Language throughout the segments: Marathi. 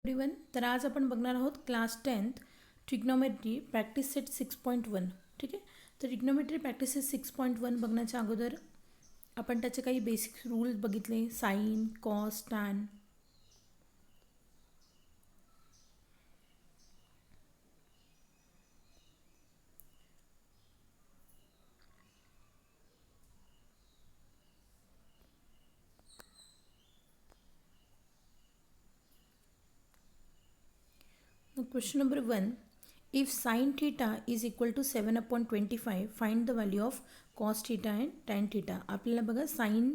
एवरीवन, तर आज आपण बघणार आहोत class 10th trigonometry practice set 6.1. ठीक आहे. तर ट्रिग्नोमेट्री प्रॅक्टिस सेट 6.1 बघण्याच्या अगोदर आपण त्याचे काही बेसिक रूल्स बघितले. Sine, cos, tan. Question number 1. If sine theta is equal to 7/25, find the value of cos theta and tan theta. आपल्याला बघा साइन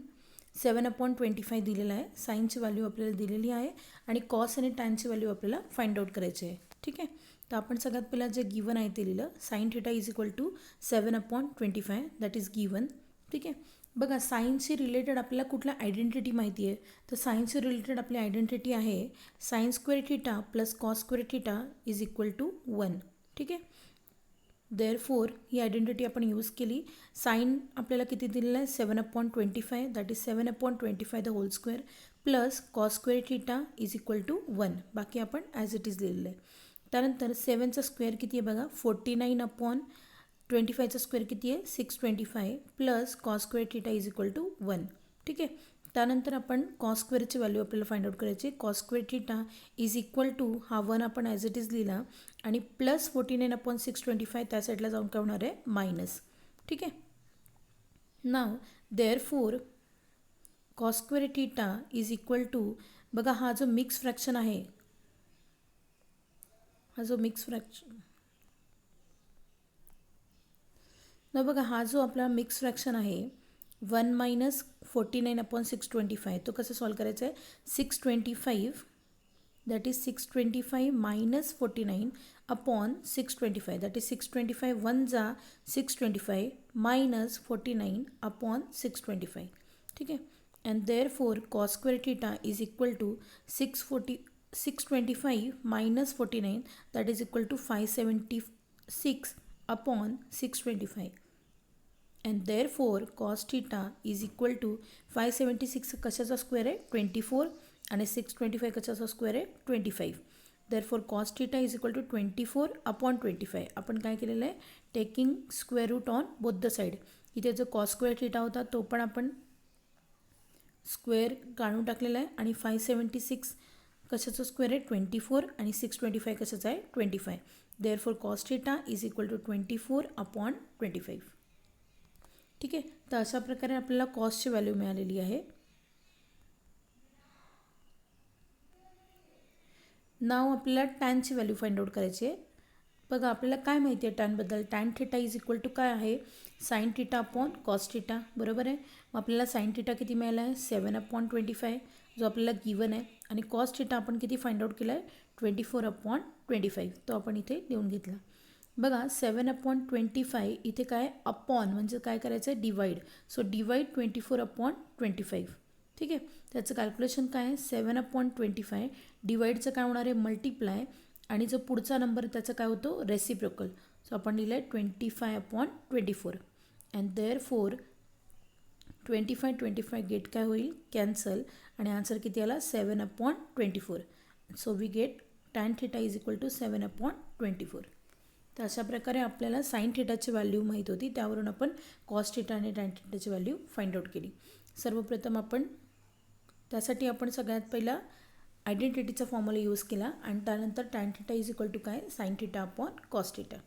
7/25 दिलेला आहे. साईनची व्हॅल्यू आपल्याला दिलेली आहे आणि कॉस आणि टॅनची व्हॅल्यू आपल्याला फाइंड आउट करायची आहे. ठीक आहे. तर आपण सगळ्यात पहिला जे गिवन आहे ते लिहिलं. Sine theta is equal to 7/25 that is given. ठीक आहे. बघा सायन्सशी रिलेटेड आपल्याला कुठल्या आयडेंटिटी माहिती आहे. तर सायन्सशी रिलेटेड आपली आयडेंटिटी आहे sine square theta plus cos square theta is equal to 1. ठीक आहे. देअरफोर ही आयडेंटिटी आपण यूज केली. साइन आपल्याला किती दिलेलं आहे 7/25 that is 7/25 the whole square plus cos square theta is equal to 1. बाकी आपण ॲज इट इज लिहिलेलं आहे. त्यानंतर 7चा स्क्वेअर किती आहे बघा 49/25चा स्क्वेअर किती आहे 625 plus cos square theta is equal to 1. ठीक आहे. त्यानंतर आपण कॉस स्क्वेअरची व्हॅल्यू आपल्याला फाइंड आउट करायची. Cos square theta is equal to हा 1 आपण ॲज इट इज लिहिला आणि प्लस 49/625 त्या साईडला जाऊन काय होणार आहे मायनस. ठीक आहे. Now therefore cos square theta is equal to बघा हा जो मिक्स फ्रॅक्शन आहे बघा हा जो आपला मिक्स फ्रॅक्शन आहे 1 मायनस 49/625 तो कसं सॉल्व करायचा आहे 625 that is 625 minus 49/625 that is 625 1 जा 625 मायनस 49/625. ठीक आहे. And therefore cos square theta is equal to 625 minus 49 that is equal to 576/625. And therefore cos theta is equal to 576 कशाचा स्क्वेअर आहे 24 आणि 625 कशाचा स्क्वेअर आहे 25. Therefore cos theta is equal to 24/25. आपण काय केलेलं आहे taking square root on both the side. इथे जो कॉस स्क्वेअर थीटा होता तो पण आपण स्क्वेअर काढून टाकलेला आहे आणि 576 कशाचं स्क्वेअर आहे 24 आणि 625 कशाचा आहे 25. Therefore cos theta is equal to 24/25. ठीक आहे. तर अशा प्रकारे आपल्याला कॉसची व्हॅल्यू मिळालेली आहे. नाव आपल्याला टॅनची व्हॅल्यू फाइंड आउट करायची आहे. बघा आपल्याला काय माहिती आहे टॅनबद्दल. Tan theta is equal to काय आहे sine theta upon cos theta. बरोबर आहे. मग आपल्याला साइन थीटा किती मिळाला आहे 7/25 जो आपल्याला गिवन आहे आणि कॉस थीटा आपण किती फाइंड आउट केला आहे 24/25 तो आपण इथे लिहून घेतला. बघा 7/25 इथे काय अपॉन म्हणजे काय करायचं आहे डिवाइड. So divide 24/25. ठीक आहे. त्याचं कॅल्क्युलेशन काय आहे 7/25 डिवाइडचं काय होणार आहे मल्टिप्लाय आणि जो पुढचा नंबर त्याचा काय होतो रेसिप्रोकल. सो आपण लिहिलं आहे 25/24. अँड देअरफोर 25 गेट काय होईल कॅन्सल आणि आन्सर किती आला 7/24. So we get tan theta is equal to 7/24. तर अशा प्रकारे आपल्याला साइन थीटाची व्हॅल्यू माहीत होती. त्यावरून आपण कॉस थीटा आणि टॅन थीटाची व्हॅल्यू फाइंड आउट केली. सर्वप्रथम त्यासाठी आपण सगळ्यात पहिला आयडेंटिटीचा फॉर्म्युला यूज केला आणि त्यानंतर tan theta is equal to काय sine theta upon cos theta.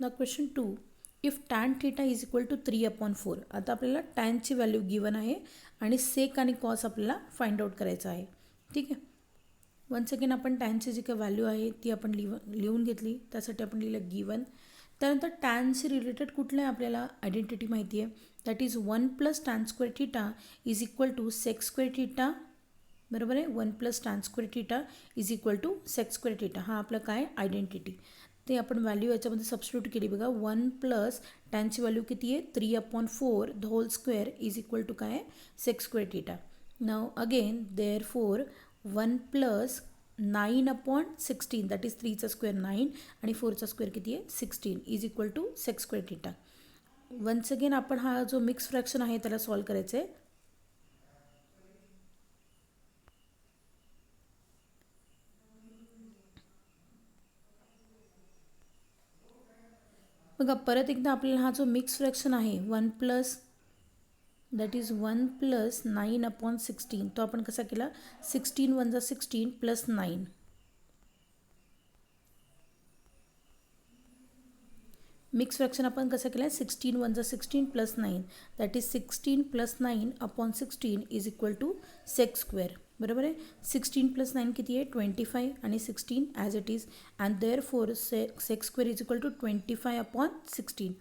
ना question 2. If tan theta is equal to 3/4. आता आपल्याला टॅनची व्हॅल्यू गिवन आहे आणि सेक आणि कॉस आपल्याला फाइंड आउट करायचं आहे. ठीक आहे. वन्स अगेन आपण टॅनची जी काही व्हॅल्यू आहे ती आपण लिहून घेतली. त्यासाठी आपण लिहिलं गिवन. त्यानंतर टॅनशी रिलेटेड कुठलं आहे आपल्याला आयडेंटिटी माहिती आहे that is 1 plus tan square theta is equal to sec square theta. बरोबर आहे. 1 plus tan square theta is equal to sec square theta. हा आपलं काय आयडेंटिटी ते आपण व्हॅल्यू याच्यामध्ये सबस्टिट्यूट केली. बघा 1 प्लस टॅनची व्हॅल्यू किती आहे 3/4 the whole square is equal to काय sec square theta. Now again therefore 1 plus 9/16 that is 3चा स्क्वेअर 9 आणि 4चा स्क्वेअर किती आहे 16 is equal to sec square theta. Once again आपण हा जो मिक्स फ्रॅक्शन आहे त्याला सॉल्व करायचं आहे. बघा परत एकदा आपल्याला हा जो मिक्स फ्रॅक्शन आहे 1 प्लस दॅट इज 1 प्लस 9/16 तो आपण कसा केला 16 वन जा 16 प्लस 9 मिक्स फ्रॅक्शन आपण कसं केलं 16 वन जा 16 plus 9 that is 16 plus 9/16 is equal to sec square बरोबर आहे 16 प्लस 9 किती आहे 25 आणि 16 as it is and therefore sec square is equal to 25/16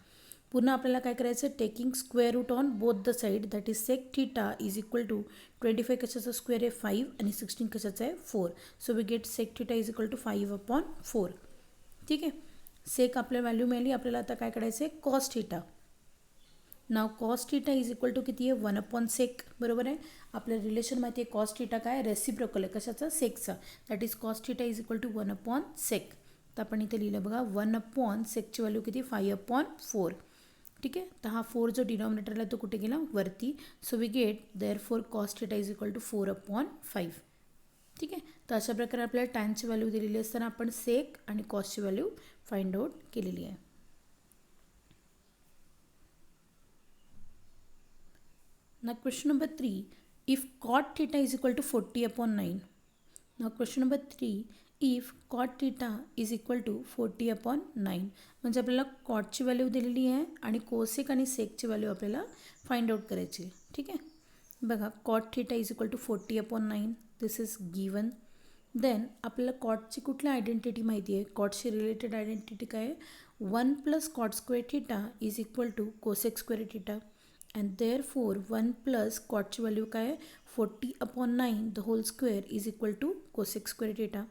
पुन्हा आपल्याला काय करायचं taking square root on both the side that is sec theta is equal to 25 कशाचा स्क्वेअर आहे 5 आणि 16 कशाचा आहे 4 so we get sec theta is equal to 5/4 ठीक आहे सेक आपल्या व्हॅल्यू मिळाली आपल्याला आता काय करायचं आहे cos theta now cos theta is equal to किती आहे 1/सेक बरोबर आहे आपलं रिलेशन माहिती आहे कॉस थीटा काय रेसिप्रोकल आहे कशाचा सेकचा that is cos theta is equal to 1/सेक तर आपण इथे लिहिलं बघा 1/सेकची व्हॅल्यू किती 5/4 ठीक आहे तर हा 4 जो डिनॉमिनेटरला तो कुठे गेला वरती so we get therefore cos theta is equal to 4/5 ठीक आहे तर अशा प्रकारे आपल्याला टॅनची व्हॅल्यू दिलेली असताना आपण सेक आणि कॉसची व्हॅल्यू फाइंड आउट केलेली आहे Now question number 3 if cot theta is equal to 40/9 now question number 3 if cot theta is equal to 40/9 म्हणजे आपल्याला कॉटची व्हॅल्यू दिलेली आहे आणि कोसेक आणि सेकची व्हॅल्यू आपल्याला फाइंड आउट करायची आहे ठीक आहे बघा cot theta is equal to 40/9 this is given then आपल्याला कॉटची कुठली आयडेंटिटी माहिती आहे कॉटशी रिलेटेड आयडेंटिटी काय आहे 1 plus cot square theta is equal to cosec square theta and therefore 1 plus cotची व्हॅल्यू काय आहे 40/9 the whole square is equal to cosec square theta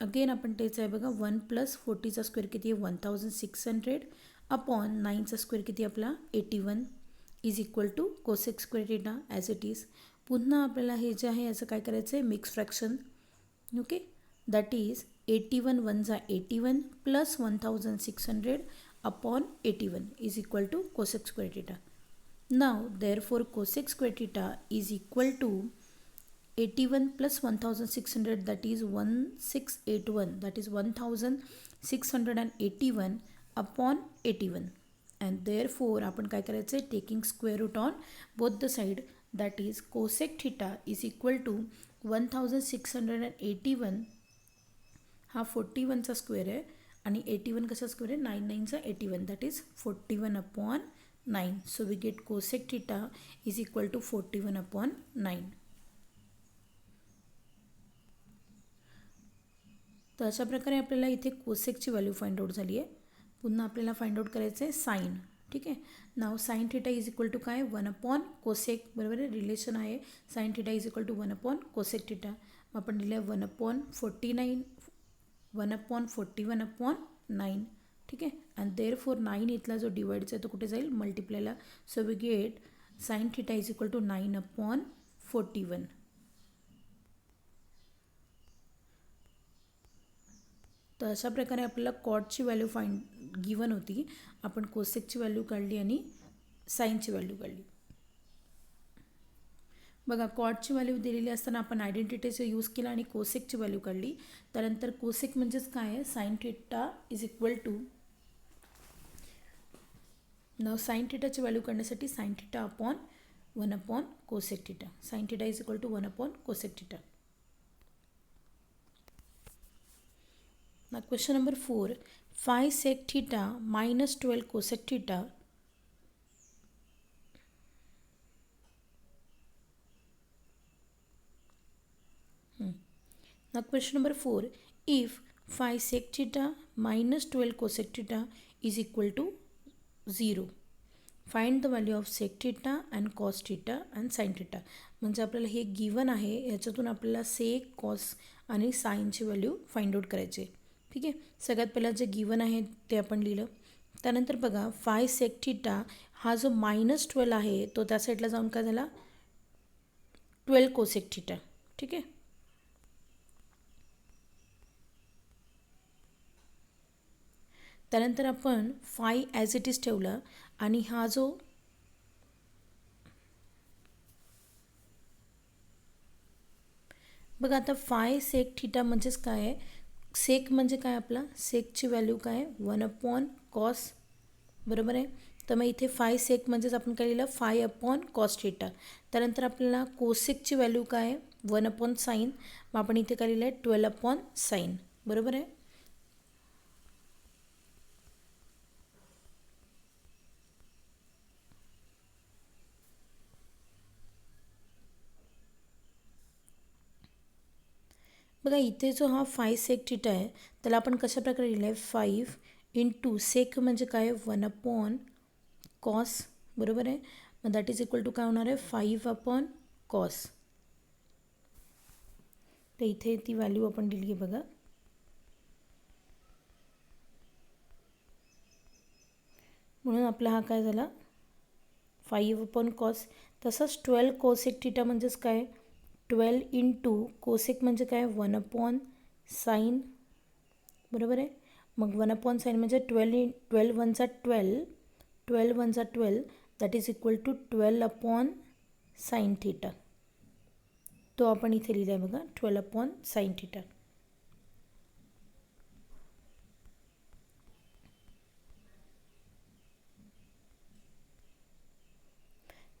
again आपण तेच आहे बघा 1 प्लस 40चा स्क्वेअर किती आहे 1600 अपॉन 9चा स्क्वेअर किती आपला 81 is equal to cosec square theta as it is पुन्हा आपल्याला हे जे आहे याचं काय करायचं आहे mix fraction okay that is 81 one जा 81 plus 1600 upon 81 is equal to cosec square theta Now, therefore, cosec square theta is equal to 81 plus 1600 that is 1681 that is 1681 upon 81 and therefore आपण काय करायचं आहे taking square root on both the side that is cosec theta is equal to 1681 हा 41चा स्क्वेअर आहे आणि 81 कसा स्क्वेअर आहे 9/9चा 81 that is 41/9 so we get cosec theta is equal to 41/9 तर अशा प्रकारे आपल्याला इथे कोसेकची व्हॅल्यू फाइंड आउट झाली आहे पुन्हा आपल्याला फाइंड आउट करायचं आहे साईन ठीक आहे now sine theta is equal to काय 1/कोसेक बरोबर आहे रिलेशन आहे sine theta is equal to 1/कोसेक थीटा मग आपण दिलं आहे 1/41/9 ठीक आहे अँड देअर फोर 9 इथला जो डिवाइडचा आहे तो कुठे जाईल मल्टिप्लायला so we get sine theta is equal to 9/41 तर अशा प्रकारे आपल्याला कॉटची व्हॅल्यू गिवन होती आपण कोसेकची व्हॅल्यू काढली आणि साईनची व्हॅल्यू काढली बघा कॉटची व्हॅल्यू दिलेली असताना आपण आयडेंटिटीचा यूज केला आणि कोसेकची व्हॅल्यू काढली त्यानंतर कोसेक म्हणजेच काय आहे sine theta is equal to now sine थीटाची व्हॅल्यू काढण्यासाठी साईन थीटा अपॉन 1/कोसेक theta sine theta is equal to 1/कोसेक theta Now question number 4 5 sec theta minus 12 cosec theta Now question number 4 if 5 sec theta minus 12 cosec theta is equal to 0 find the value of sec theta and cos theta and sin theta म्हणजे आपल्याला हे गिवन आहे याच्यातून आपल्याला सेक कॉस आणि साईनची व्हॅल्यू फाइंड आउट करायची आहे ठीक आहे सगळ्यात पहिला जे गिवन आहे ते आपण लिहिलं त्यानंतर बघा 5 सेक थीटा हा जो -12 आहे तो त्या साईडला जाऊन काय झाला 12 कोसेक थीटा ठीक आहे त्यानंतर आपण 5 ॲज इट इज ठेवला आणि हा जो बघा आता 5 सेक थीटा म्हणजेच काय आहे सेक म्हणजे काय आपला सेकची व्हॅल्यू काय 1/cos बरोबर आहे. तर मग इथे फाय सेक म्हणजेच आपण काय लिहिलं, फाय अपॉन कॉस थिटा. त्यानंतर आपल्याला कोसेकची व्हॅल्यू काय आहे, 1 अपॉन साईन. मग आपण इथे काय लिहिलं आहे, 12 अपॉन साईन. बरोबर आहे. बघा इथे जो हा फाय सेक थिटा आहे त्याला आपण कशा प्रकारे लिहिलं आहे, 5 × सेक म्हणजे काय, 1 अपॉन कॉस. बरोबर आहे. मग दॅट इज इक्वल टू काय होणार आहे, 5 अपॉन कॉस. तर इथे ती व्हॅल्यू आपण दिली आहे बघा. म्हणून आपला हा काय झाला, 5 अपॉन कॉस. तसंच 12 कोसेक थिटा म्हणजेच काय, 12 × कोसेक म्हणजे काय, 1 अपॉन साईन. बरोबर आहे. मग 1 अपॉन साईन म्हणजे 12 1 12, 12 1 12, that is equal to 12 upon sine theta. तो आपण इथे लिहिला आहे बघा, 12 अपॉन साईन थिटा.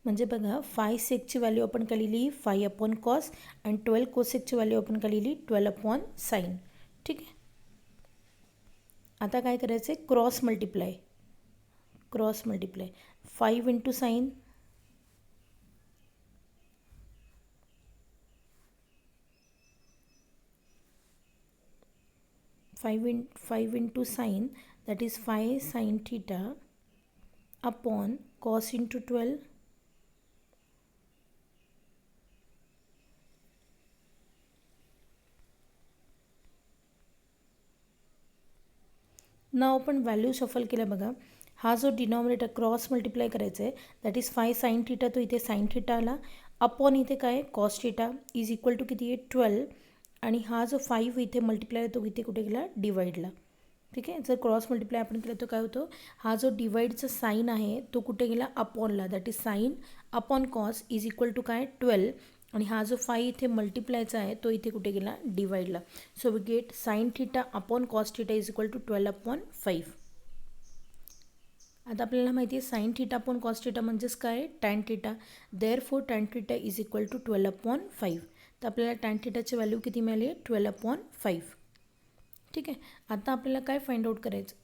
म्हणजे बघा, फाय सेकची व्हॅल्यू आपण काय लिहिली, 5 अपॉन कॉस, आणि 12 कोसेकची व्हॅल्यू आपण काय लिहिली, 12 अपॉन साईन. ठीक आहे. आता काय करायचं आहे, cross multiply. 5 × sine, 5 × sine, that is 5 sine theta upon cos × 12. Now आपण व्हॅल्यू शफल केल्या बघा. हा जो डिनॉमिनेटर क्रॉस मल्टिप्लाय करायचा आहे, दॅट इज 5 साईन थिटा, तो इथे साईन थिटा आला, अपॉन इथे काय, cos theta is equal to किती आहे, 12. आणि हा जो 5 इथे मल्टिप्लाय आहे तो इथे कुठे गेला, डिवाईडला. ठीक आहे. जर क्रॉस मल्टिप्लाय आपण केलं तर काय होतं, हा जो डिवाईडचा साईन आहे तो कुठे गेला, अपॉनला. That is sine upon cos is equal to काय, 12. आणि हा जो 5 इथे मल्टिप्लायचा आहे तो इथे कुठे गेला, डिवाईडला. So we get sine theta upon cos theta is equal to 12 upon 5. आता आपल्याला माहिती आहे sine theta upon cos theta म्हणजेच काय, tan theta. Therefore tan theta is equal to 12 upon 5. तर आपल्याला टॅन थिटाची व्हॅल्यू किती मिळाली, 12 अपॉन 5. ठीक आहे. आता आपल्याला काय फाइंड आउट करायचं,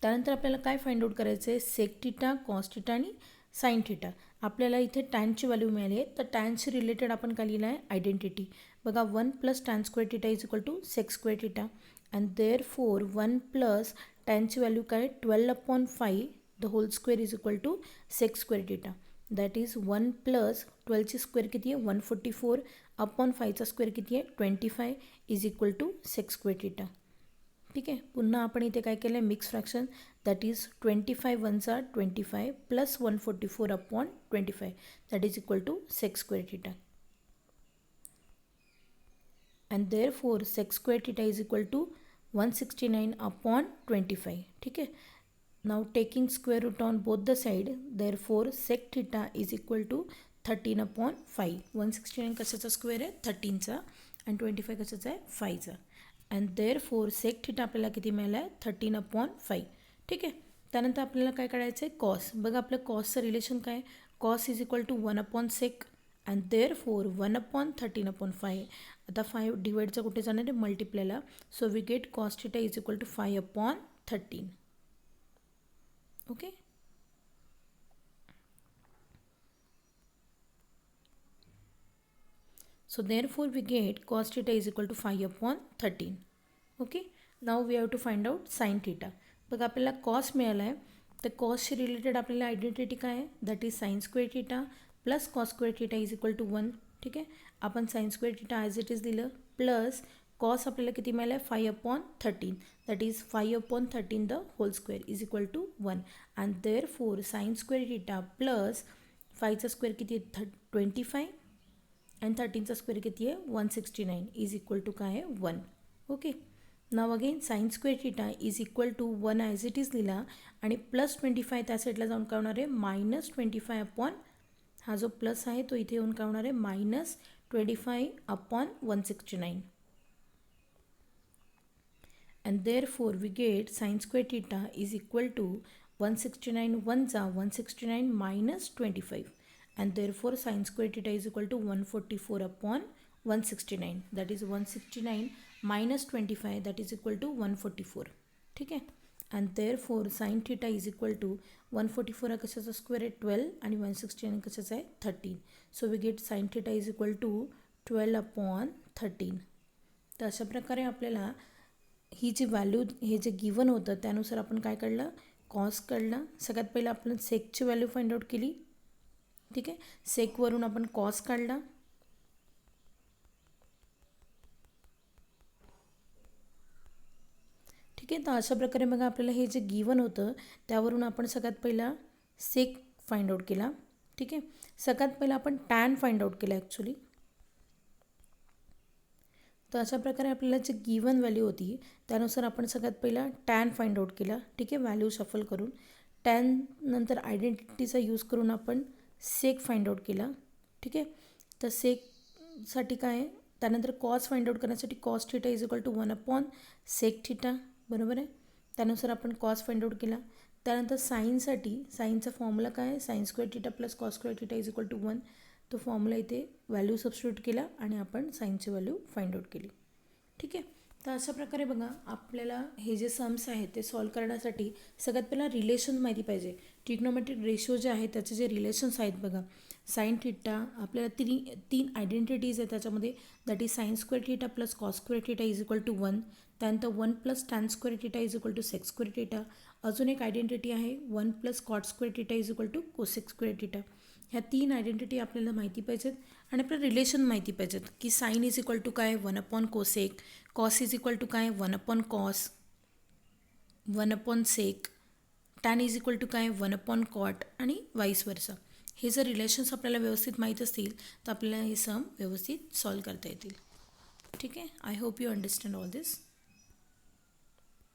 त्यानंतर आपल्याला काय फाइंड आउट करायचं आहे, सेक थिटा, कॉस थिटा आणि साईन थिटा. आपल्याला इथे टॅनची व्हॅल्यू मिळाली आहे, तर टॅनशी रिलेटेड आपण काय लिहिलं आहे, आयडेंटिटी. बघा, 1 + tan square theta is equal to sec square theta. And therefore 1 + टॅनची व्हॅल्यू काय, 12 upon 5 the whole square is equal to sec square theta. That is 1 + 12ची स्क्वेअर किती आहे, 144, अपॉन 5चा स्क्वेअर किती आहे, 25 is equal to sec square theta. ठीक आहे. पुन्हा आपण इथे काय केलं आहे, mix fraction. That is 25 1 25 plus 144 upon 25, that is equal to sec square theta. And therefore sec square theta is equal to 169 upon 25. ठीक आहे. Now taking square root on both the side, therefore sec theta is equal to 13 upon 5. 169 कशाचा स्क्वेअर आहे, 13चा, आणि 25 कशाचा आहे, 5चा. अँड देअरफॉर सेक थिटा आपल्याला किती मिळालं आहे, 13 अपॉन 5. ठीक आहे. त्यानंतर आपल्याला काय करायचं आहे, कॉस. बघा, आपलं कॉसचं रिलेशन काय, cos is equal to 1 upon sec, and therefore 1 upon 13 upon 5. आता 5 डिवाइडचं कुठे जाणार आहे, मल्टिप्लायला. So we get cos theta is equal to 5 upon 13. Okay. So therefore we get cos theta is equal to 5 upon 13. Okay. Now we have to find out sin theta. बघा, आपल्याला कॉस मिळाला आहे, तर कॉसशी रिलेटेड आपल्याला आयडेंटिटी काय आहे, that is sine square theta plus cos square theta is equal to 1. ठीक आहे. आपण sine square theta as it is दिलं, प्लस कॉस आपल्याला किती मिळालं आहे, 5 upon 13, that is 5 upon 13 the whole square is equal to 1. And therefore sine square theta plus 5चा स्क्वेअर किती आहे, 25, आणि 13चा स्क्वेअर किती आहे, 169 इज इक्वल टू काय आहे, 1. Okay. Now again sine square theta is equal to 1 as it is लिहिला, आणि प्लस 25 त्या साईडला जाऊन काय होणार आहे, -25 अपॉन, हा जो प्लस आहे तो इथे येऊन काय होणार आहे, -25 upon 169. and therefore we get sin square theta is equal to 169 1 जा 169 minus 25, and therefore sin square theta is equal to 144 upon 169, that is 169 minus 25, that is equal to 144. ठीक आहे, and therefore sin theta is equal to 144 हा कशाचा स्क्वेअर आहे 12 आणि 169 कशाचा आहे 13. So we get sin theta is equal to 12 upon 13. तर अशा प्रकारे आपल्याला ही जी व्हॅल्यू हे जे गिवन होतं त्यानुसार आपण काय काढलं, कॉस काढला. सगळ्यात पहिलं आपण सेकची व्हॅल्यू फाइंड आउट केली. ठीक आहे, सेकवरून आपण कॉस काढला. ठीक आहे, तर अशा प्रकारे बघा आपल्याला हे जे गिवन होतं त्यावरून आपण सगळ्यात पहिला सेक फाइंड आउट केला. ठीक आहे, सगळ्यात पहिला आपण टॅन फाइंड आउट केला ॲक्च्युली. तर अशा प्रकारे आपल्याला जे गिवन व्हॅल्यू होती त्यानुसार आपण सगळ्यात पहिला टॅन फाइंड आउट केला. ठीक आहे, व्हॅल्यू शफल करून टॅन नंतर आयडेंटिटीचा यूज करून आपण सेक फाइंड आउट केला. ठीक आहे, तर सेकसाठी काय आहे, त्यानंतर कॉस फाइंड आउट करण्यासाठी cos theta is equal to 1 upon sec theta, बरोबर आहे. त्यानुसार आपण कॉस फाइंड आउट केला. त्यानंतर साईनसाठी साईनचा फॉर्म्युला काय आहे, sine square theta plus cos square theta is equal to 1. तो फॉर्म्युला इथे व्हॅल्यू सबस्टिट्यूट केला आणि आपण साईनची व्हॅल्यू फाइंड आउट केली. ठीक आहे, तर अशा प्रकारे बघा आपल्याला हे जे सम्स आहेत ते सॉल्व करण्यासाठी सगळ्यात पहिला रिलेशन माहिती पाहिजे. ट्रिग्नोमेट्रिक रेशिओ जे आहे त्याचे जे रिलेशन्स आहेत बघा, साइन थिटा आपल्याला तीन आयडेंटिटीज आहेत त्याच्यामध्ये, that is sine square theta plus cos square theta is equal to 1. त्यानंतर 1 plus tan square theta is equal to sec square theta. अजून एक आयडेंटिटी आहे 1 plus cot square theta is equal to cosec square theta. ह्या 3 आयडेंटिटी आपल्याला माहिती पाहिजेत आणि आपलं रिलेशन माहिती पाहिजेत की साइन इज इक्वल टू काय 1 upon cosec, cos is equal to काय 1 upon cos, 1 upon sec, tan is equal to काय 1 अपॉन कॉट आणि वाईस वर्सा. हे जर रिलेशन्स आपल्याला व्यवस्थित माहीत असतील तर आपल्याला हे सम व्यवस्थित सॉल्व करता येतील. ठीक आहे, I hope you understand all this.